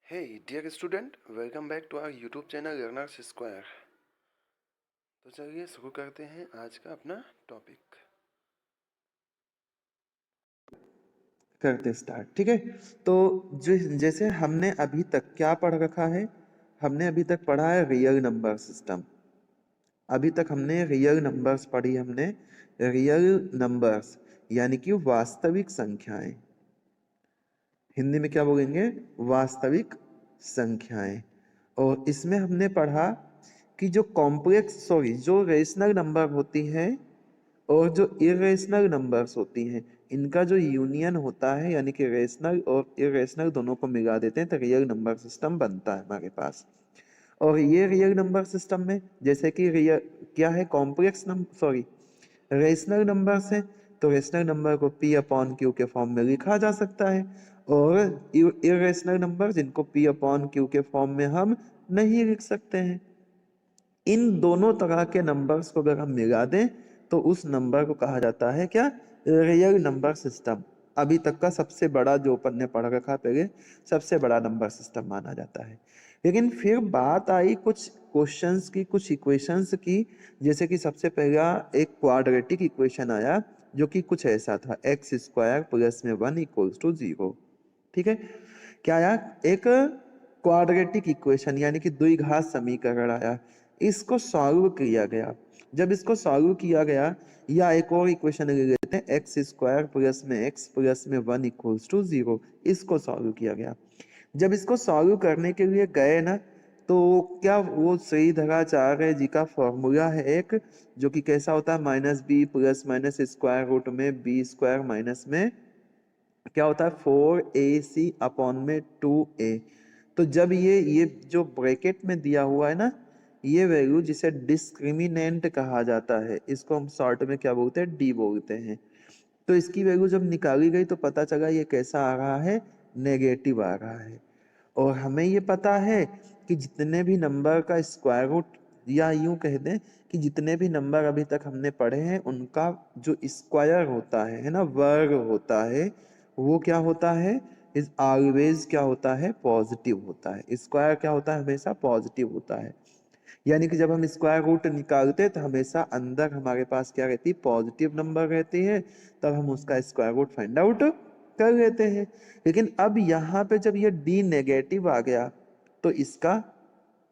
Hey dear student, welcome back to our YouTube channel Learners Square। तो चलिए शुरू करते हैं आज का अपना टॉपिक। करते स्टार्ट। ठीक है, तो जो जैसे हमने अभी तक क्या पढ़ रखा है, हमने अभी तक पढ़ा है रियल नंबर सिस्टम। अभी तक हमने रियल नंबर्स पढ़ी, हमने रियल नंबर्स यानी कि वास्तविक संख्याएं। हिंदी में क्या बोलेंगे? वास्तविक संख्याएं। और इसमें हमने पढ़ा कि जो रेशनल नंबर होती है और जो इरेशनल नंबर्स होती हैं, इनका जो यूनियन होता है यानी कि रेशनल और इरेशनल दोनों को मिला देते हैं तो रियल नंबर सिस्टम बनता है हमारे पास। और ये रियल नंबर सिस्टम में जैसे कि रियल क्या है, रेशनल नंबर्स है, तो रेशनल नंबर को पी अपॉन क्यू के फॉर्म में लिखा जा सकता है। और इरेशनल नंबर जिनको पी अपॉन क्यू के फॉर्म में हम नहीं लिख सकते हैं। इन दोनों तरह के नंबर्स को अगर हम मिला दें तो उस नंबर को कहा जाता है क्या? Real number system. अभी तक का सबसे बड़ा जो अपन ने पढ़ रखा पहले, सबसे बड़ा नंबर सिस्टम माना जाता है। लेकिन फिर बात आई कुछ क्वेश्चंस की, कुछ इक्वेशंस की। जैसे कि सबसे पहला एक क्वाड्रेटिक इक्वेशन आया जो कि कुछ ऐसा था, एक्स स्क्वायर प्लस में 1 इक्वल्स टू 0। ठीक है, क्या आया? एक क्वाड्रेटिक इक्वेशन यानी कि द्विघात समीकरण आया। इसको सॉल्व किया गया। जब इसको सॉल्व किया गया, या एक और इक्वेशन ले लेते हैं, एक्स स्क्वायर प्लस में एक्स प्लस में 1 इक्वल्स टू 0। इसको सॉल्व किया गया। जब इसको सॉल्व करने के लिए गए ना, तो क्या वो श्रीधराचार्य जी का फॉर्मूला है एक, जो कि कैसा होता है, minus b plus minus square root में बी स्क्वायर माइनस में क्या होता है 4ac अपॉन में 2a। तो जब ये जो ब्रैकेट में दिया हुआ है ना, ये वैल्यू जिसे डिस्क्रिमिनेंट कहा जाता है, इसको हम शॉर्ट में क्या बोलते हैं? डी बोलते हैं। तो इसकी वैल्यू जब निकाली गई तो पता चला ये कैसा आ रहा है? नेगेटिव आ रहा है। और हमें ये पता है कि जितने भी नंबर का स्क्वायर रूट, या यूं कह दें कि जितने भी नंबर अभी तक हमने पढ़े हैं उनका जो स्क्वायर होता है ना, वर्ग होता है, वो क्या होता है? इज ऑलवेज क्या होता है? पॉजिटिव होता है। स्क्वायर क्या होता है? हमेशा पॉजिटिव होता है। यानी कि जब हम स्क्वायर रूट निकालते हैं तो हमेशा अंदर हमारे पास क्या रहती है? पॉजिटिव नंबर रहती है। तब हम उसका स्क्वायर रूट फाइंड आउट कर लेते हैं। लेकिन अब यहाँ पे जब ये डी नेगेटिव आ गया तो इसका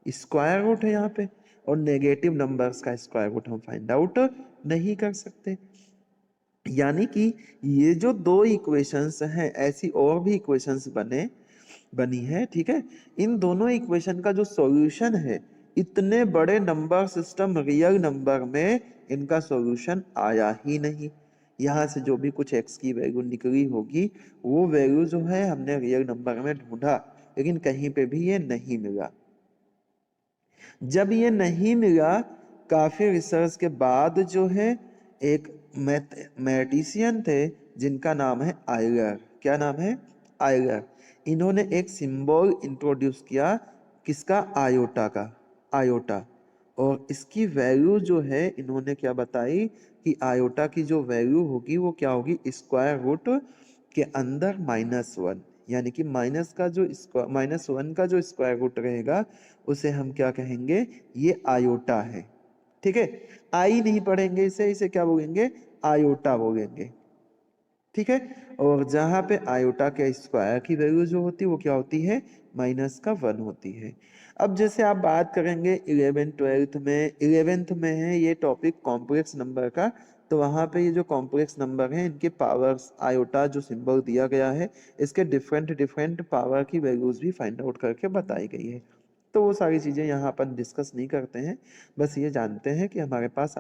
स्क्वायर रूट है यहाँ पे, और नेगेटिव नंबर्स का स्क्वायर रूट हम फाइंड आउट नहीं कर सकते। यानी कि ये जो दो इक्वेशंस हैं, ऐसी और भी इक्वेशंस बनी है। ठीक है, इन दोनों इक्वेशन का जो सॉल्यूशन है, इतने बड़े नंबर सिस्टम रियल नंबर में इनका सॉल्यूशन आया ही नहीं। यहाँ से जो भी कुछ x की वैल्यू निकली होगी, वो वैल्यू जो है हमने रियल नंबर में ढूंढा, लेकिन कहीं पे भी ये नहीं मिला। जब ये नहीं मिला, काफी रिसर्च के बाद जो है एक मैथमेटिशियन थे जिनका नाम है आयलर। क्या नाम है? आयलर। इन्होंने एक सिंबल इंट्रोड्यूस किया, किसका? आयोटा का। आयोटा। और इसकी वैल्यू जो है इन्होंने क्या बताई कि आयोटा की जो वैल्यू होगी वो क्या होगी? स्क्वायर रूट के अंदर -1, यानी कि -1 का जो स्क्वायर रूट रहेगा उसे हम क्या कहेंगे? ये आयोटा है। ठीक है, आई नहीं पढ़ेंगे इसे क्या बोलेंगे? आयोटा बोलेंगे। ठीक है, और जहां पे आयोटा के स्क्वायर की वैल्यू जो होती है वो क्या होती है? -1 होती है। अब जैसे आप बात करेंगे 11th में है ये टॉपिक कॉम्प्लेक्स नंबर का, तो वहां पे ये जो कॉम्प्लेक्स नंबर है इनके पावर्स, आयोटा जो सिंबल दिया गया है, इसके डिफरेंट डिफरेंट पावर की वैल्यूज भी फाइंड आउट करके बताई गई है। तो वो सारी चीजें यहाँ अपन डिस्कस नहीं करते हैं। बस ये जानते हैं कि हमारे पास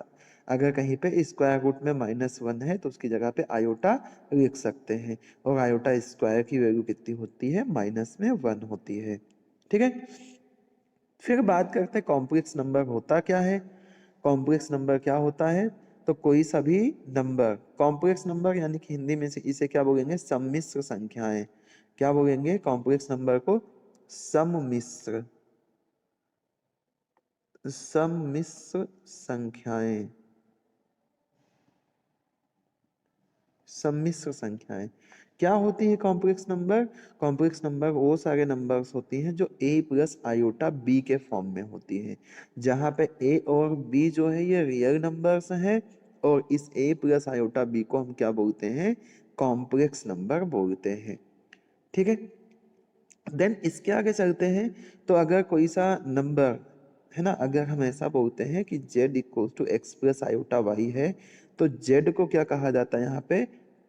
अगर कहीं पे स्क्वायर रूट में -1 है तो उसकी जगह पे आयोटा लिख सकते हैं। और आयोटा स्क्वायर की वैल्यू कितनी होती है? -1 होती है। ठीक है, फिर बात करते हैं कॉम्प्लेक्स नंबर होता क्या है। कॉम्प्लेक्स नंबर क्या होता है? तो कोई सभी नंबर, कॉम्प्लेक्स नंबर यानी कि हिंदी में से इसे क्या बोलेंगे? सम्मिश्र संख्याएं। क्या बोलेंगे कॉम्प्लेक्स नंबर को? सम्मिश्र। सम्मिश्र संख्याएं। सम्मिश्र संख्याएं क्या होती है कॉम्प्लेक्स नंबर? कॉम्प्लेक्स नंबर वो सारे नंबर्स होती हैं जो a प्लस आयोटा b के फॉर्म में होती है, जहाँ पे a और b जो है ये रियल नंबर्स हैं, और इस a प्लस आयोटा b को हम क्या बोलते हैं? कॉम्प्लेक्स नंबर बोलते हैं। ठीक है, देन इसके आगे चलते हैं। तो अगर कोई सा नंबर है ना, अगर हम ऐसा बोलते हैं कि z equal to x plus iota y है, तो z को क्या कहा जाता है यहाँ पे?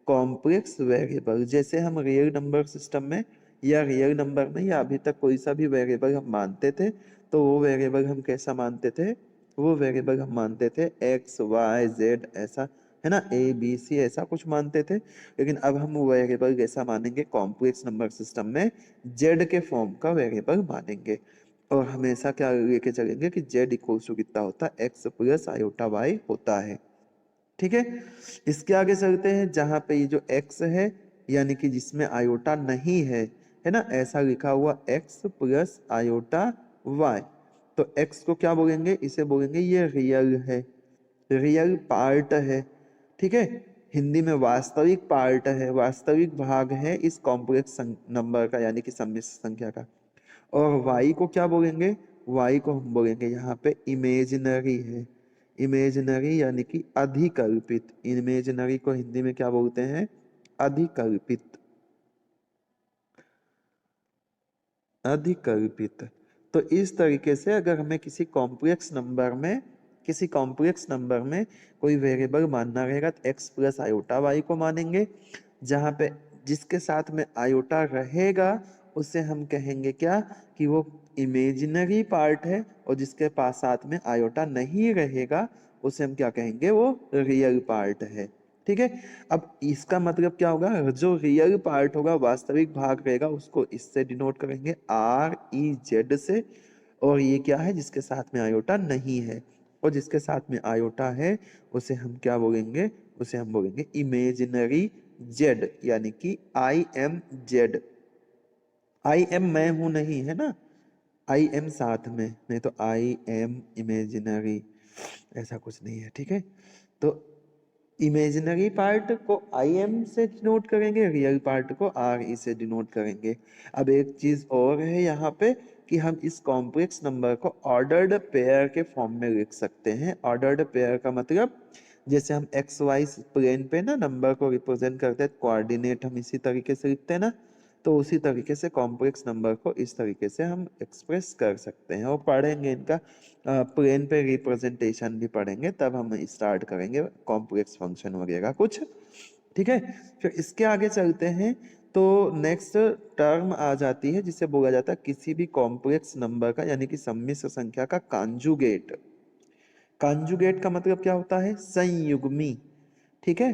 Complex variable. जैसे हम रियल नंबर सिस्टम में या रियल नंबर में या अभी तक कोई सा भी वेरिएबल हम मानते थे, तो वो वेरिएबल हम कैसा मानते थे? वो वेरिएबल हम मानते थे एक्स वाई जेड ऐसा, है ना, ए बी सी ऐसा कुछ मानते थे। लेकिन अब हम वो वेरिएबल कैसा मानेंगे कॉम्प्लेक्स नंबर सिस्टम में? जेड के फॉर्म का वेरिएबल मानेंगे, और हमेशा क्या लेके चलेंगे कि जेड इक्वल टू कितना होता है? एक्स प्लस आयोटा वाई होता है। ठीक है, इसके आगे चलते हैं। जहां पे ये जो x है, यानी कि जिसमें आयोटा नहीं है ना, ऐसा लिखा हुआ x प्लस आयोटा y, तो x को क्या बोलेंगे? इसे बोलेंगे ये रियल है, रियल पार्ट है। ठीक है, हिंदी में वास्तविक पार्ट है, वास्तविक भाग है इस कॉम्प्लेक्स नंबर का, यानी कि सम्मिश्र संख्या का। और y को क्या बोलेंगे? y को हम बोलेंगे यहाँ पे इमेजिनरी है, इमेजिनरी यानी कि अधिकल्पित। इमेजिनरी को हिंदी में क्या बोलते हैं? अधिकल्पित, अधिकल्पित। तो इस तरीके से अगर हमें किसी कॉम्प्लेक्स नंबर में, किसी कॉम्प्लेक्स नंबर में कोई वेरिएबल मानना रहेगा तो x प्लस आयोटा वाई को मानेंगे, जहाँ पे जिसके साथ में आयोटा रहेगा उसे हम कहेंगे क्या? कि वो इमेजिनरी पार्ट है, और जिसके पास साथ में आयोटा नहीं रहेगा उसे हम क्या कहेंगे? वो रियल पार्ट है। ठीक है, अब इसका मतलब क्या होगा? जो रियल पार्ट होगा, वास्तविक भाग रहेगा, उसको इससे डिनोट करेंगे आर ई जेड से। और ये क्या है? जिसके साथ में आयोटा नहीं है, और जिसके साथ में आयोटा है उसे हम क्या बोलेंगे? उसे हम बोलेंगे इमेजिनरी जेड, यानी कि I am Z. I am मैं हूं नहीं, है ना, आई एम साथ में, नहीं तो आई एम इमेजिनरी ऐसा कुछ नहीं है। ठीक है, तो इमेजिनरी पार्ट को आई एम से डिनोट करेंगे, रियल पार्ट को आर ई से डिनोट करेंगे। अब एक चीज और है यहाँ पे कि हम इस कॉम्प्लेक्स नंबर को ऑर्डर्ड पेयर के फॉर्म में लिख सकते हैं। ऑर्डर्ड पेयर का मतलब, जैसे हम एक्स वाई प्लेन पे ना नंबर को रिप्रेजेंट करते हैं, कोऑर्डिनेट हम इसी तरीके से लिखते हैं ना, तो उसी तरीके से कॉम्प्लेक्स नंबर को इस तरीके से हम एक्सप्रेस कर सकते हैं। और पढ़ेंगे इनका प्लेन पे रिप्रेजेंटेशन भी पढ़ेंगे, तब हम स्टार्ट करेंगे कॉम्प्लेक्स फंक्शन वगैरह कुछ। ठीक है, फिर इसके आगे चलते हैं। तो नेक्स्ट टर्म आ जाती है जिसे बोला जाता है किसी भी कॉम्प्लेक्स नंबर का, यानी कि सम्मिश्र संख्या का कांजुगेट। कांजुगेट का मतलब क्या होता है? संयुग्मी। ठीक है,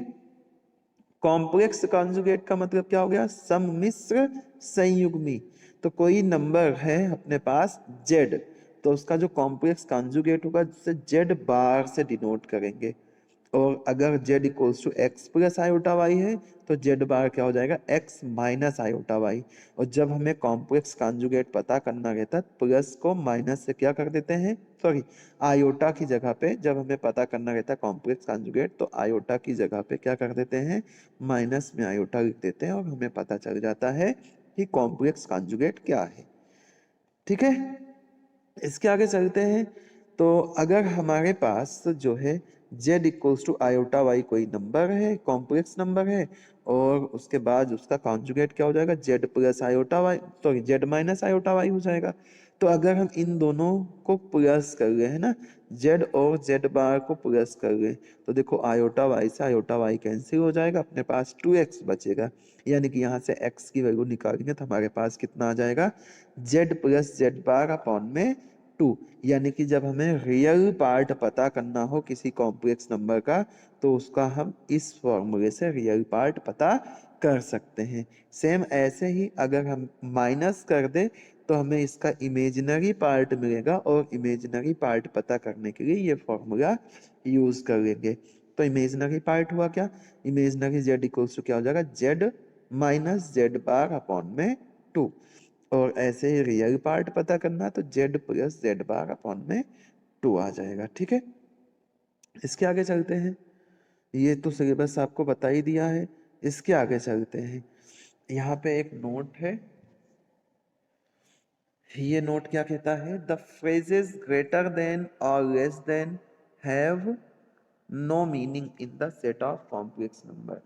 कॉम्प्लेक्स कॉन्जुगेट का मतलब क्या हो गया? सम्मिश्र संयुग्मी। तो कोई नंबर है अपने पास z, तो उसका जो कॉम्प्लेक्स कॉन्जुगेट होगा जिसे z बार से डिनोट करेंगे। और अगर z equals to x plus iota y है, तो z बार क्या हो जाएगा? x minus iota y. और जब हमें कॉम्प्लेक्स कॉन्जुगेट पता करना रहता है, प्लस को माइनस से क्या कर देते हैं, सॉरी, आयोटा की जगह पे जब हमें पता करना रहता है कॉम्प्लेक्स कॉन्जुगेट, तो आयोटा की जगह पे क्या कर देते हैं? माइनस में आयोटा लिख देते हैं, और हमें पता चल जाता है कि कॉम्प्लेक्स कॉन्जुगेट क्या है। ठीक है, इसके आगे चलते हैं। तो अगर हमारे पास जो है z equals to iota y कोई नंबर है, कॉम्प्लेक्स नंबर है, और उसके बाद उसका कॉन्जुगेट क्या हो जाएगा? z plus iota y, sorry z minus iota y हो जाएगा। तो अगर हम इन दोनों को प्लस कर रहे हैं ना, z और z बार को प्लस कर रहे हैं, तो देखो आयोटा वाई से आयोटा वाई कैंसिल हो जाएगा, अपने पास 2x बचेगा। यानी कि यहाँ से x की वैल्यू निकालेंगे तो हमारे पास कितना आ जाएगा? z plus Z bar upon में 2। यानी कि जब हमें रियल पार्ट पता करना हो किसी कॉम्प्लेक्स नंबर का, तो उसका हम इस फॉर्मूले से रियल पार्ट पता कर सकते हैं। सेम ऐसे ही अगर हम माइनस कर दें तो हमें इसका इमेजिनरी पार्ट मिलेगा, और इमेजिनरी पार्ट पता करने के लिए ये फॉर्मूला यूज कर लेंगे। तो इमेजिनरी पार्ट हुआ क्या? इमेजिनरी जेड इक्वल्स टू क्या हो जाएगा? Z minus Z bar upon में 2। और ऐसे ही रियल पार्ट पता करना तो z plus Z bar upon में 2 आ जाएगा। ठीक है, इसके आगे चलते हैं। ये तो सिलेबस आपको बता ही दिया है। इसके आगे चलते हैं। यहाँ पे एक नोट है, ये नोट क्या कहता है, द फ्रेजेस ग्रेटर देन और less than have no meaning in the set of complex number.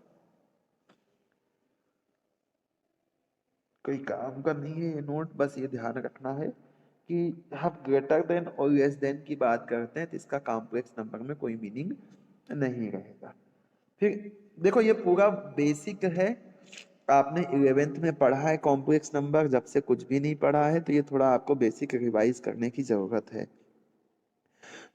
कोई काम का नहीं है ये नोट, बस ये ध्यान रखना है कि हम ग्रेटर देन और लेस देन की बात करते हैं तो इसका कॉम्प्लेक्स नंबर में कोई मीनिंग नहीं रहेगा। फिर देखो ये पूरा बेसिक है, आपने 11th में पढ़ा है कॉम्प्लेक्स नंबर, जब से कुछ भी नहीं पढ़ा है, तो ये थोड़ा आपको बेसिक रिवाइज करने की जरूरत है।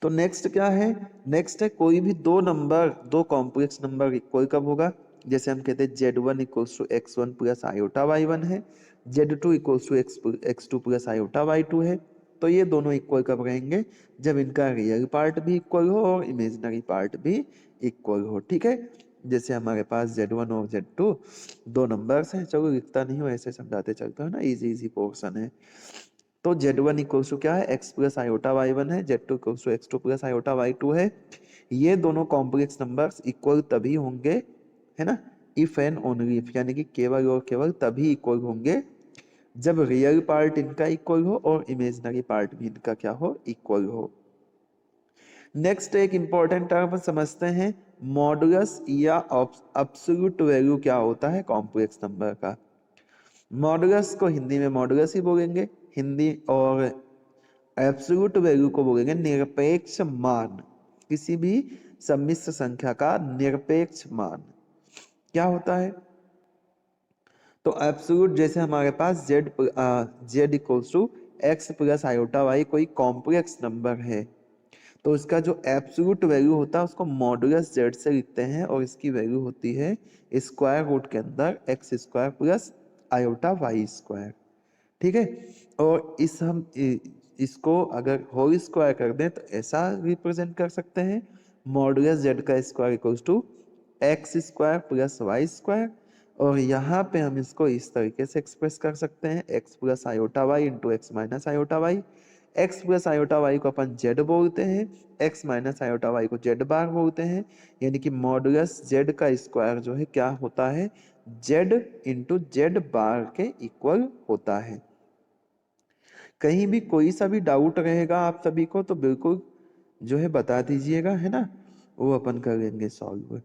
तो नेक्स्ट क्या है, नेक्स्ट है कोई भी दो कॉम्प्लेक्स नंबर इक्वल कब होगा, जैसे हम कहते हैं z1 equals to x1 plus iota y1 है, z2 equals to x2 plus iota y2 है। तो ये दोनों इक्वल कब रहेंगे, जब इनका रियल पार्ट भी इक्वल हो और इमेजिनरी पार्ट भी इक्वल हो। ठीक है, जैसे हमारे पास z1 और z2 दो नंबर्स हैं, चलो लिखता नहीं हो ऐसे समझाते चलते हो ना, इजी इजी पोर्शन है। तो z1 इक्वल्स टू क्या है, x प्लस आयोटा y1 है, z2 equals to x2 plus iota y2 है। ये दोनों कॉम्प्लेक्स नंबर्स इक्वल तभी होंगे, है ना, इफ एंड ओनली इफ, यानी कि केवल और केवल तभी इक्वल होंगे जब रियल पार्ट इनका इक्वल हो और इमेजिनरी पार्ट भी इनका क्या हो, इक्वल हो। नेक्स्ट एक इंपॉर्टेंट टर्म समझते हैं, मॉडुलस या एब्सोल्यूट वैल्यू क्या होता है कॉम्प्लेक्स नंबर का। मॉडुलस को हिंदी में मॉडुलस ही बोलेंगे हिंदी, और एब्सोल्यूट वैल्यू को बोलेंगे निरपेक्ष मान, किसी भी सम्मिश्र संख्या का निरपेक्ष मान क्या होता है। तो एब्सोल्यूट जैसे हमारे पास z equals to x plus iota y कोई कॉम्प्लेक्स नंबर है, तो इसका जो एब्सोल्यूट वैल्यू होता है उसको मॉडुलस z से लिखते हैं, और इसकी वैल्यू होती है स्क्वायर रूट के अंदर x square plus iota y square. ठीक है, और इसको अगर होल स्क्वायर कर दें तो ऐसा रिप्रेजेंट कर सकते हैं, मॉडुलस जेड का square equals to x square plus y square, और यहाँ पे हम इसको इस तरीके से एक्सप्रेस कर सकते हैं, x plus iota y into x minus iota y. X plus iota y को अपन जेड बोलते हैं, एक्स माइनस आयोटा वाई को जेड बार बोलते हैं, यानी कि मॉडुलस जेड का स्क्वायर जो है क्या होता है, जेड इंटू जेड बार के इक्वल होता है। कहीं भी कोई सा भी डाउट रहेगा आप सभी को तो बिल्कुल जो है बता दीजिएगा, है ना, वो अपन कर लेंगे सॉल्व।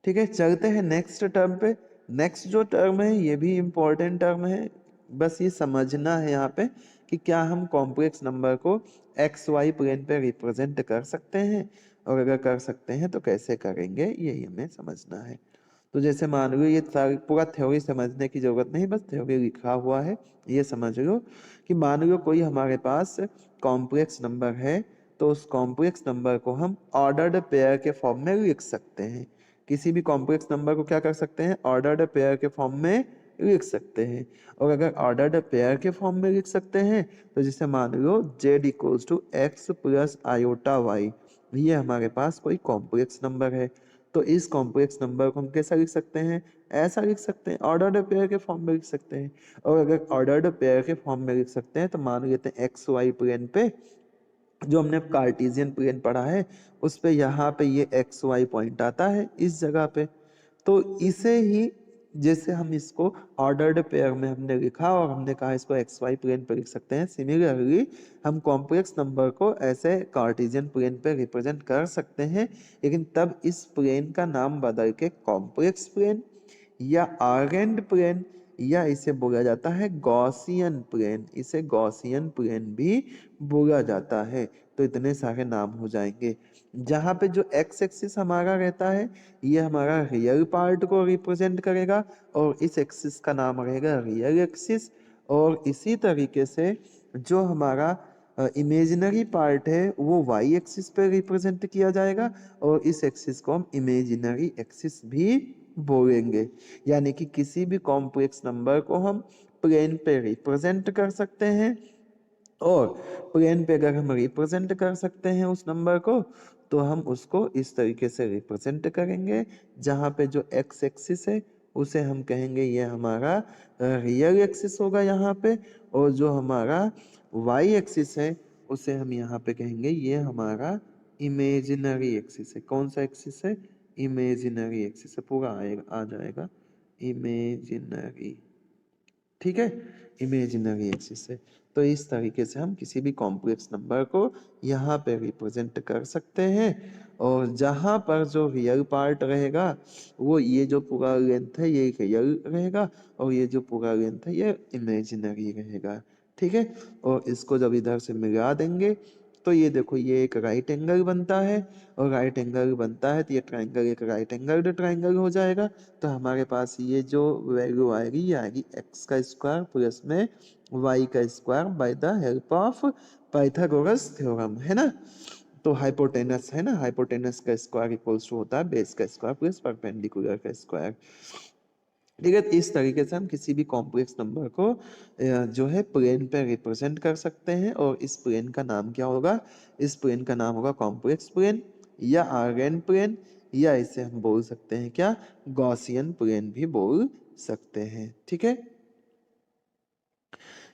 ठीक है, चलते हैं नेक्स्ट टर्म पे। नेक्स्ट जो टर्म है ये भी इम्पोर्टेंट टर्म है, बस ये समझना है यहाँ पे कि क्या हम कॉम्प्लेक्स नंबर को एक्स वाई प्लेन पे रिप्रेजेंट कर सकते हैं, और अगर कर सकते हैं तो कैसे करेंगे, यही हमें समझना है। तो जैसे मान लो ये पूरा थ्योरी समझने की जरूरत नहीं, बस थ्योरी लिखा हुआ है, ये समझ लो कि मान लो कोई हमारे पास कॉम्प्लेक्स नंबर है, तो उस कॉम्प्लेक्स नंबर को हम ऑर्डर्ड पेयर के फॉर्म में लिख सकते हैं। किसी भी कॉम्प्लेक्स नंबर को क्या कर सकते हैं, ऑर्डर्ड पेयर के फॉर्म में लिख सकते हैं। और अगर ऑर्डर्ड पेयर के फॉर्म में लिख सकते हैं तो जैसे मान लो z equals to x plus iota y, ये हमारे पास कोई कॉम्प्लेक्स नंबर है, तो इस कॉम्प्लेक्स नंबर को हम कैसा लिख सकते हैं, ऐसा लिख सकते हैं, ऑर्डर्ड पेयर के फॉर्म में लिख सकते हैं। और अगर ऑर्डर्ड पेयर के फॉर्म में लिख सकते हैं तो मान लेते हैं एक्स वाई प्लेन पे, जो हमने कार्टेशियन प्लेन पढ़ा है उस पे यहाँ पे ये एक्स वाई पॉइंट आता है इस जगह पे, तो इसे ही जैसे हम इसको ऑर्डर्ड पेयर में हमने लिखा और हमने कहा इसको एक्स वाई प्लेन पे लिख सकते हैं, सिमिलरली हम कॉम्प्लेक्स नंबर को ऐसे कार्टेशियन प्लेन पे रिप्रेजेंट कर सकते हैं, लेकिन तब इस प्लेन का नाम बदल के कॉम्प्लेक्स प्लेन या आर्गेंड प्लेन, या इसे बोला जाता है गॉसियन प्लेन, इसे गॉसियन प्लेन भी बोला जाता है। तो इतने सारे नाम हो जाएंगे, जहाँ पे जो एक्स एक्सिस हमारा रहता है ये हमारा रियल पार्ट को रिप्रेजेंट करेगा, और इस एक्सिस का नाम रहेगा रियल एक्सिस, और इसी तरीके से जो हमारा इमेजिनरी पार्ट है वो वाई एक्सिस पे रिप्रेजेंट किया जाएगा, और इस एक्सिस को हम इमेजिनरी एक्सिस भी बोलेंगे। यानी कि किसी भी कॉम्प्लेक्स नंबर को हम प्लेन पे रिप्रेजेंट कर सकते हैं, और प्लेन पे अगर हम रिप्रेजेंट कर सकते हैं उस नंबर को, तो हम उसको इस तरीके से रिप्रेजेंट करेंगे, जहाँ पे जो एक्स एक्सिस है उसे हम कहेंगे ये हमारा रियल एक्सिस होगा यहाँ पे, और जो हमारा वाई एक्सिस है उसे हम यहाँ पे कहेंगे ये हमारा इमेजिनरी एक्सिस है। कौन सा एक्सिस है, इमेजिनरी एक्सिस है, पूरा आएगा आ जाएगा इमेजिनरी, ठीक है, इमेजिनरी एक्सिस से। तो इस तरीके से हम किसी भी कॉम्प्लेक्स नंबर को यहाँ पे रिप्रेजेंट कर सकते हैं, और जहाँ पर जो रियल पार्ट रहेगा वो ये जो पूरा लेंथ है ये रियल रहेगा, और ये जो पूरा लेंथ है ये इमेजिनरी रहेगा, ठीक है। और इसको जब इधर से मिला देंगे तो ये देखो ये एक राइट एंगल बनता है, और राइट एंगल बनता है तो ये ट्राइंगल एक राइट एंगल ट्राइंगल हो जाएगा। तो हमारे पास ये जो वैल्यू आएगी ये आएगी एक्स का स्क्वायर प्लस में वाई का square by the help of Pythagoras theorem, है ना। तो हाइपोटेनस है ना, हाइपोटेनस का स्क्वायर इक्वल्स टू होता है बेस का स्क्वायर प्लस परपेंडिकुलर का स्क्वायर, ठीक है। इस तरीके से हम किसी भी कॉम्प्लेक्स नंबर को जो है प्लेन पे रिप्रेजेंट कर सकते हैं, और इस प्लेन का नाम क्या होगा, इस प्लेन का नाम होगा कॉम्प्लेक्स प्लेन या आर्गन प्लेन, या इसे हम बोल सकते हैं क्या, गॉसियन प्लेन भी बोल सकते हैं, ठीक है।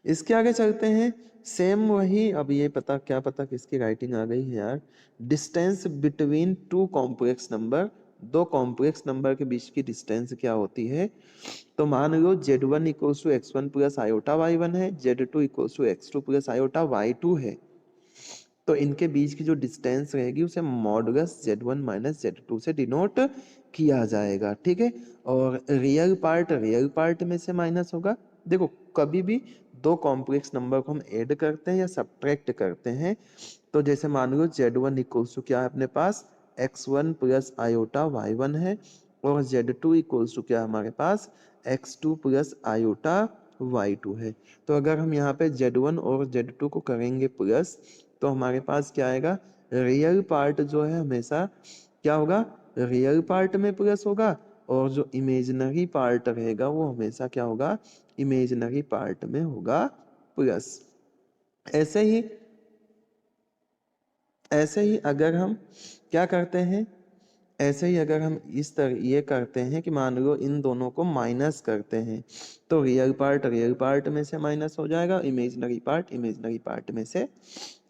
इसके आगे चलते हैं, सेम वही, अब ये पता क्या पता किसकी राइटिंग आ गई है यार, distance between two complex number, दो कॉम्प्लेक्स नंबर के बीच की डिस्टेंस क्या होती है। तो मान लो z1 equals to x1 plus iota y1 है, z2 equals to x2 plus iota y2 है, तो इनके बीच की जो डिस्टेंस रहेगी उसे मॉडुलस z1 माइनस z2 से डिनोट किया जाएगा, ठीक है। और रियल पार्ट में से माइनस होगा। देखो कभी भी दो कॉम्प्लेक्स नंबर को हम ऐड करते हैं या सब्ट्रैक्ट करते हैं, तो जैसे मान लो z1 इक्वल्स टू क्या है अपने पास x1 प्लस आयोटा y1 है, और z2 इक्वल्स टू क्या हमारे पास x2 प्लस आयोटा y2 है। तो अगर हम यहाँ पे z1 और z2 को करेंगे प्लस, तो हमारे पास क्या आएगा, रियल पार्ट जो है हमेशा क्या होगा, रियल पार्ट में प्लस होगा, और जो इमेजिनरी पार्ट रहेगा वो हमेशा क्या होगा, इमेजिनरी पार्ट में होगा प्लस। ऐसे ही अगर हम क्या करते हैं, ऐसे ही अगर हम इस तरह ये करते हैं कि मान लो इन दोनों को माइनस करते हैं, तो रियल पार्ट में से माइनस हो जाएगा, इमेजिनरी पार्ट में से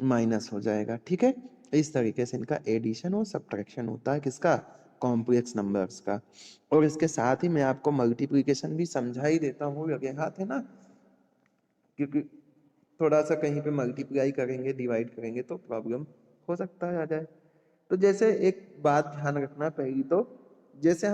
माइनस हो जाएगा, ठीक है। इस तरीके से इनका एडिशन और सब्ट्रैक्शन होता है, किसका, कॉम्प्लेक्स नंबर्स का। और इसके साथ ही मैं आपको मल्टीप्लिकेशन भी समझा ही देता हूँ, लगे हाथ है ना, क्योंकि थोड़ा सा कहीं पे मल्टीप्लाई करेंगे डिवाइड करेंगे तो प्रॉब्लम हो सकता है आ जाए। तो जैसे एक बात ध्यान रखना पहली, तो जैसे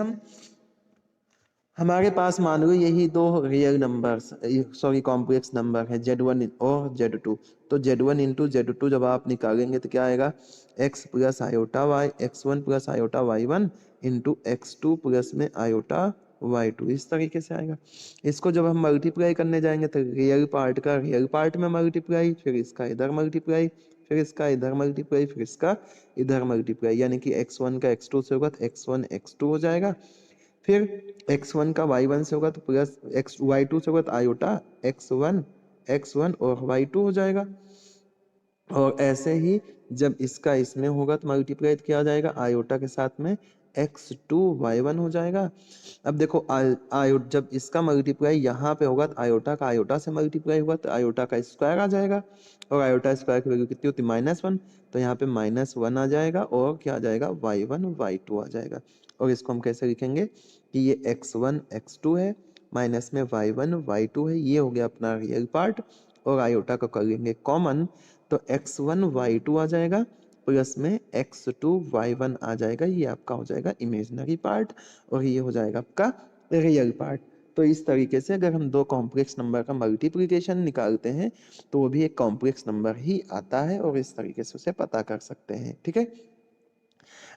हमारे पास मान लो यही दो real numbers, sorry complex number है z1 और z2, तो z1 इंटू z2 जब आप निकालेंगे तो क्या आएगा, x plus iota y, x1 plus iota y1 into x2 plus में आयोटा y2, इस तरीके से आएगा। इसको जब हम मल्टीप्लाई करने जाएंगे तो रियल पार्ट का रियल पार्ट में मल्टीप्लाई, फिर इसका इधर मल्टीप्लाई, फिर इसका इधर मल्टीप्लाई, फिर इसका इधर मल्टीप्लाई, यानी कि x1 का x2 से होगा तो x1 x2 हो जाएगा, फिर x1 का y1 से होगा तो प्लस x y2 से होगा तो आयोटा x1 और y2 हो जाएगा। और ऐसे ही जब इसका इसमें होगा तो मल्टीप्लाई किया जाएगा आयोटा के साथ में x2 y1 हो जाएगा। अब देखो जब इसका मल्टीप्लाई यहाँ पे होगा तो आयोटा का आयोटा से मल्टीप्लाई होगा तो आयोटा का स्क्वायर आ जाएगा, और आयोटा स्क्वायर की वैल्यू कितनी होती है, -1, तो यहाँ पे -1 आ जाएगा, और क्या आ जाएगा, y1 y2 आ जाएगा। और इसको हम कैसे लिखेंगे कि ये x1 x2 है, माइनस में y1 y2 है, ये हो गया अपना रियल पार्ट, और आयोटा को कर लेंगे कॉमन, तो x1 y2 आ जाएगा, प्लस में x2 y1 आ जाएगा, ये आपका हो जाएगा इमेजिनरी पार्ट, और ये हो जाएगा आपका रियल पार्ट। तो इस तरीके से अगर हम दो कॉम्प्लेक्स नंबर का मल्टीप्लिकेशन निकालते हैं तो वो भी एक कॉम्प्लेक्स नंबर ही आता है, और इस तरीके से उसे पता कर सकते हैं, ठीक है।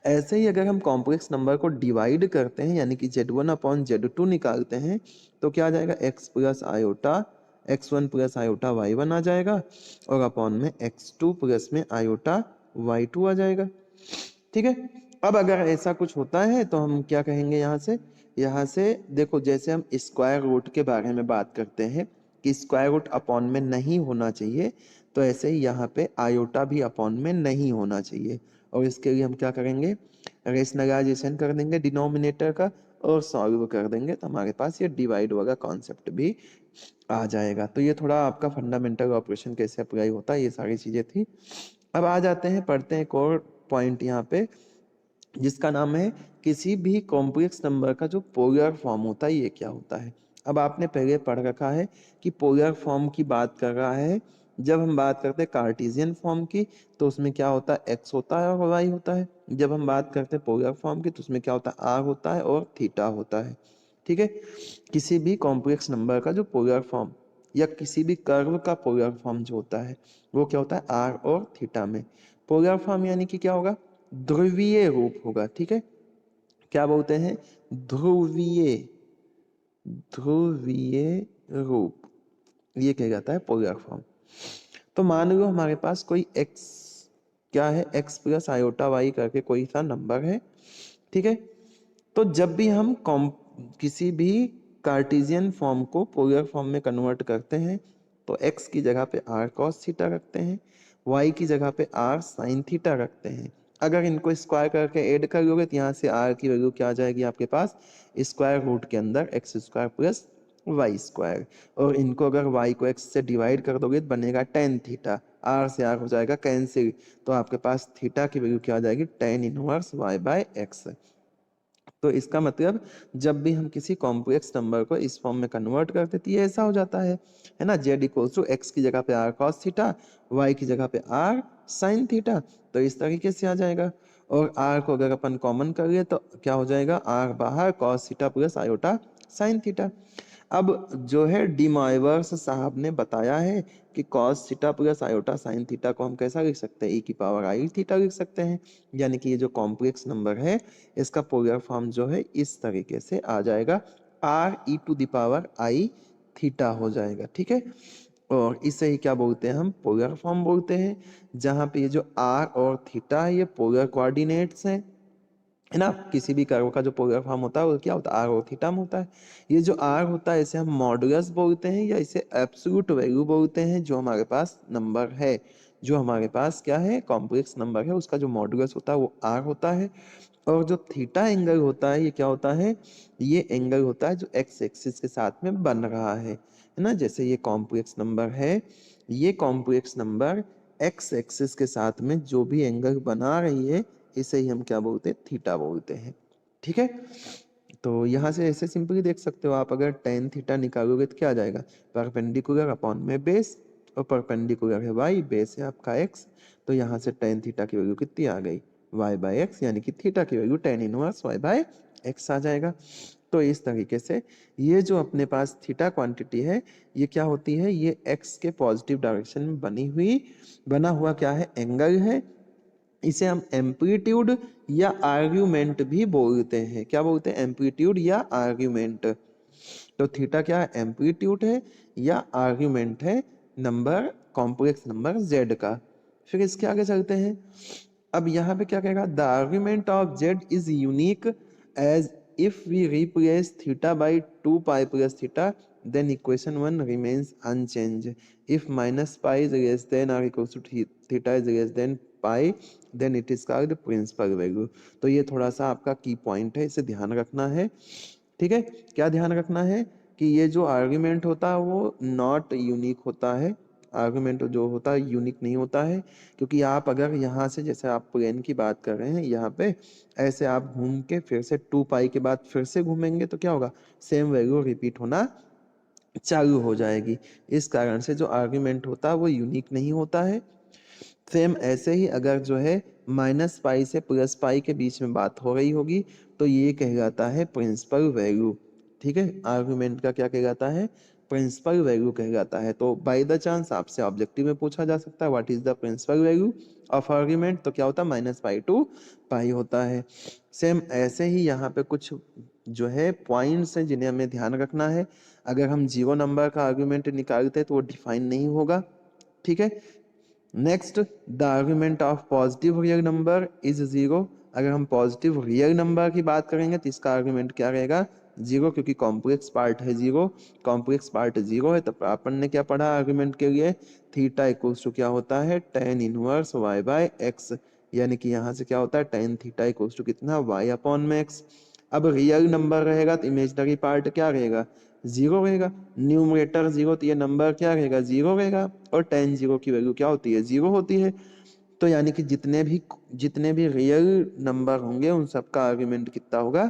ऐसे ही अगर हम कॉम्प्लेक्स नंबर को डिवाइड करते हैं, यानी कि z1 अपॉन z2 निकालते हैं, तो क्या आ जाएगा, x1 प्लस आयोटा y1 आ जाएगा, और अपॉन में x2 प्लस में आयोटा y2 आ जाएगा, ठीक है। अब अगर ऐसा कुछ होता है तो हम क्या कहेंगे, यहाँ से देखो जैसे हम स्क्वायर रूट के बारे में बात करते हैं कि स्क्वायर रूट अपॉन में नहीं होना चाहिए, तो ऐसे ही यहाँ पे आयोटा भी अपॉन में नहीं होना चाहिए, और इसके लिए हम क्या करेंगे, रेशनलाइजेशन कर देंगे डिनोमिनेटर का और सॉल्व कर देंगे, तो हमारे पास ये डिवाइड वाला कॉन्सेप्ट भी आ जाएगा। तो ये थोड़ा आपका फंडामेंटल ऑपरेशन कैसे अप्लाई होता है, ये सारी चीजें थी। अब आ जाते हैं, पढ़ते हैं एक और पॉइंट यहाँ पे, जिसका नाम है किसी भी कॉम्प्लेक्स नंबर का जो पोलर फॉर्म होता है ये क्या होता है। अब आपने पहले पढ़ रखा है कि पोलर फॉर्म की बात कर रहा है। जब हम बात करते हैं कार्टेशियन फॉर्म की तो उसमें क्या होता है, एक्स होता है और वाई होता है। जब हम बात करते हैं पोलर फॉर्म की तो उसमें क्या होता है, आर होता है और थीटा होता है। ठीक है, किसी भी कॉम्प्लेक्स नंबर का जो पोलर फॉर्म या किसी भी कर्व का पोलर फॉर्म जो होता है वो क्या होता है, आर और थीटा में। पोलर फॉर्म यानी कि क्या होगा, ध्रुवीय रूप होगा। ठीक है, क्या बोलते हैं, ध्रुवीय, ध्रुवीय रूप, ये कहा जाता है पोलर फॉर्म। तो मान लो हमारे पास कोई x, क्या है, x प्लस आयोटा वाई करके कोई सा नंबर है। ठीक है, तो जब भी हम किसी भी कार्टेशियन फॉर्म को पोलर फॉर्म में कन्वर्ट करते हैं तो x की जगह पे r cos थीटा रखते हैं, y की जगह पे r sin थीटा रखते हैं। अगर इनको स्क्वायर करके ऐड कर लोगे तो यहाँ से r की वैल्यू क्या आ जाएगी आपके पास, स्क्वायर रूट के अंदर x square plus y square. और इनको अगर y को x से डिवाइड कर दोगे तो बनेगा टेन थीटा, r से r हो जाएगा कैंसिल, तो आपके पास थीटा की वैल्यू क्या आ जाएगी, tan inverse y by x. तो इसका मतलब जब भी हम किसी कॉम्प्लेक्स नंबर को इस फॉर्म में कन्वर्ट करते तो ये ऐसा हो जाता है ना, z इक्वल्स टू एक्स की जगह पे r cos थीटा, y की जगह पे r sin थीटा। तो इस तरीके से आ जाएगा। और r को अगर अपन कॉमन कर लिए तो क्या हो जाएगा, r बाहर cos theta plus iota sin theta. अब जो है डी मॉयवर्स साहब ने बताया है कि cos theta plus iota sin theta को हम कैसा लिख सकते हैं, e की पावर आई थीटा लिख सकते हैं। यानी कि ये जो कॉम्प्लेक्स नंबर है इसका पोलर फॉर्म जो है इस तरीके से आ जाएगा, r e to the power i theta हो जाएगा। ठीक है, और इसे ही क्या बोलते हैं, हम पोलर फॉर्म बोलते हैं। जहां पे ये जो r और थीटा है ये पोलर कोऑर्डिनेट्स हैं, है ना। किसी भी कर्व का जो पोलर फॉर्म होता है वो क्या होता है, आर और थीटा में होता है। ये जो आर होता है इसे हम मॉडुलस बोलते हैं या इसे एब्सोल्यूट वैल्यू बोलते हैं। जो हमारे पास नंबर है, जो हमारे पास क्या है, कॉम्प्लेक्स नंबर है, उसका जो मॉडुलस होता है वो आर होता है। और जो थीटा एंगल होता है ये क्या होता है, ये एंगल होता है जो एक्स एक्सिस के साथ में बन रहा है ना। जैसे ये कॉम्प्लेक्स नंबर है, ये कॉम्प्लेक्स नंबर एक्स एक्सिस के साथ में जो भी एंगल बना रही है इसे ही हम क्या बोलते हैं, थीटा बोलते हैं। ठीक है, तो यहाँ से ऐसे सिंपली देख सकते हो आप, अगर टेन थीटा निकालोगे तो क्या आ जाएगा, परपेंडिकुलर अपॉन में बेस, और परपेंडिकुलर है वाई, बेस है आपका एक्स। तो यहाँ से टेन थीटा की वैल्यू कितनी आ गई, वाई बाई एक्स, यानी कि थीटा की value tan inverse Y by X आ जाएगा। तो इस तरीके से ये जो अपने पास थीटा क्वांटिटी है ये क्या होती है, ये एक्स के पॉजिटिव डायरेक्शन में बना हुआ क्या है, एंगल है। इसे हम एम्पलीट्यूड या आर्ग्यूमेंट भी बोलते हैं। क्या बोलते हैं, एम्पलीट्यूड या आर्ग्यूमेंट। तो थीटा क्या है, एम्पलीट्यूड है या आर्ग्यूमेंट है नंबर, कॉम्प्लेक्स नंबर z का। फिर इसके आगे चलते हैं। अब यहाँ पे क्या कहेगा, the argument of z is unique as if we replace theta by two pi plus theta then equation 1 remains unchanged. If minus pi is less than or equals to theta is less than pi then it is called principal value. तो ये थोड़ा सा आपका की point है, इसे ध्यान रखना है। ठीक है, क्या ध्यान रखना है कि ये जो आर्ग्यूमेंट होता है वो नॉट यूनिक होता है। आर्गुमेंट जो होता है यूनिक नहीं होता है, क्योंकि आप अगर यहाँ से, जैसे आप प्लेन की बात कर रहे हैं यहाँ पे, ऐसे आप घूम के फिर से टू पाई के बाद फिर से घूमेंगे तो क्या होगा, सेम वैल्यू रिपीट होना चालू हो जाएगी। इस कारण से जो आर्ग्यूमेंट होता है वो यूनिक नहीं होता है। सेम ऐसे ही अगर जो है माइनस पाई से प्लस पाई के बीच में बात हो रही होगी तो ये कहलाता है प्रिंसिपल वैल्यू। ठीक है, आर्गुमेंट का क्या कहलाता है, प्रिंसिपल वैल्यू कहलाता है। तो बाय द चांस आपसे ऑब्जेक्टिव में पूछा जा सकता है what is the principal value of argument, तो क्या होता है, माइनस पाई टू पाई होता है। सेम ऐसे ही यहाँ पे कुछ जो है पॉइंट्स हैं जिन्हें हमें ध्यान रखना है। अगर हम जीरो नंबर का आर्गुमेंट निकालते हैं तो वो डिफाइन नहीं होगा। ठीक है, next, the argument of positive real number is zero. अगर हम पॉजिटिव रियल नंबर की बात करेंगे तो इसका आर्ग्यूमेंट क्या रहेगा, जीरो, क्योंकि कॉम्प्लेक्स पार्ट है जीरो, कॉम्प्लेक्स पार्ट जीरो है। तो अपन ने क्या पढ़ा आर्ग्यूमेंट के लिए, थीटा इक्वल्स टू क्या होता है, tan inverse y by x. यानी कि यहाँ से क्या होता है, टेन थीटा इक्वल्स टू कितना, वाई अपॉन में एक्स। अब रियल नंबर रहेगा तो इमेजनरी पार्ट क्या रहेगा, जीरो रहेगा। न्यूमरेटर जीरो तो ये नंबर क्या रहेगा, जीरो रहेगा। और टेन जीरो की वैल्यू क्या होती है, जीरो होती है। तो यानी कि जितने भी रियल नंबर होंगे उन सबका आर्ग्यूमेंट कितना होगा,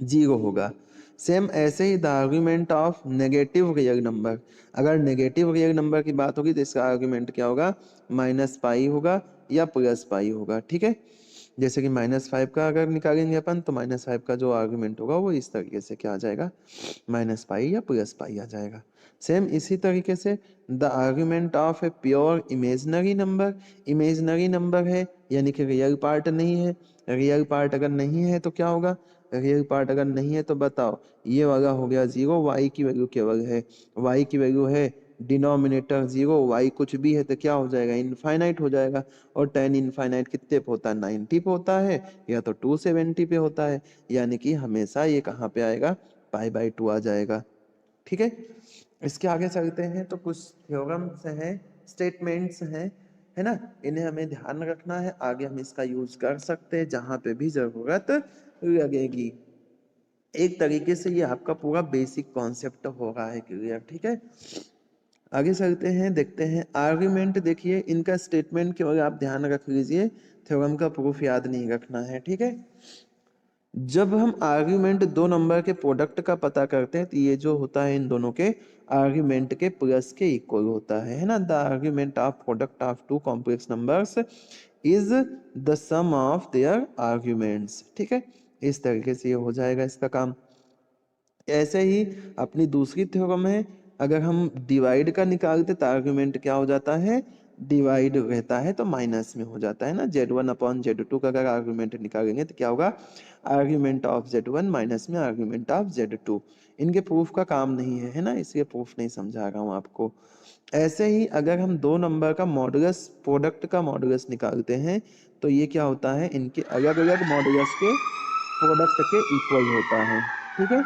0 होगा। सेम ऐसे ही the argument of negative real number, अगर नेगेटिव रियल नंबर की बात होगी तो इसका आर्ग्यूमेंट क्या होगा, -पाई होगा या +पाई होगा। ठीक है, जैसे कि -5 का अगर निकालेंगे अपन तो -5 का जो आर्ग्यूमेंट होगा वो इस तरीके से क्या आ जाएगा, -पाई या +पाई आ जाएगा। सेम इसी तरीके से the argument of a pure imaginary number, imaginary number है यानी कि रियल पार्ट नहीं है। रियल पार्ट अगर नहीं है तो क्या होगा, रियल पार्ट अगर नहीं है तो बताओ, ये वाला हो गया 0, y की वैल्यू केवल है, y की वैल्यू है डिनोमिनेटर 0, y कुछ भी है तो क्या हो जाएगा, इनफाइनाइट हो जाएगा। और tan इनफाइनाइट कितने पे होता है, 90 पे होता है या तो 270 पे होता है, यानी कि हमेशा ये कहाँ पे आएगा, π/2 आ जाएगा। ठीक है, इसके आगे चलते हैं तो कुछ थ्योरम्स हैं, स्टेटमेंट्स हैं, है ना, इन्हें हमें ध्यान रखना है, आगे हम इसका यूज कर सकते हैं जहां पे भी जरूरत लगेगी। एक तरीके से ये आपका पूरा बेसिक कॉन्सेप्ट हो रहा है क्लियर। ठीक है, आगे चलते हैं, देखते हैं आर्ग्यूमेंट। देखिए इनका स्टेटमेंट केवल आप ध्यान रख लीजिए, थ्योरम का प्रूफ याद नहीं रखना है। ठीक है, जब हम आर्ग्यूमेंट दो नंबर के प्रोडक्ट का पता करते हैं तो ये जो होता है इन दोनों के आर्ग्यूमेंट के प्लस के इक्वल होता है ना। The argument of product of two complex numbers is the sum of their arguments. ठीक है, इस तरीके से ये हो जाएगा इसका काम। ऐसे ही अपनी दूसरी थ्योरम है, अगर हम डिवाइड का निकालते तो आर्ग्यूमेंट क्या हो जाता है, डिवाइड रहता है तो माइनस में हो जाता है ना। Z1/Z2 का अगर आर्ग्यूमेंट निकालेंगे तो क्या होगा, आर्ग्यूमेंट ऑफ Z1 माइनस में आर्ग्यूमेंट ऑफ Z2। इनके प्रूफ का काम नहीं है, है ना, इसलिए प्रूफ नहीं समझा रहा हूँ आपको। ऐसे ही अगर हम दो नंबर का मॉडुलस, प्रोडक्ट का मॉडुलस निकालते हैं तो ये क्या होता है, इनके अलग अलग मॉडुलस के प्रोडक्ट के इक्वल होता है। ठीक है,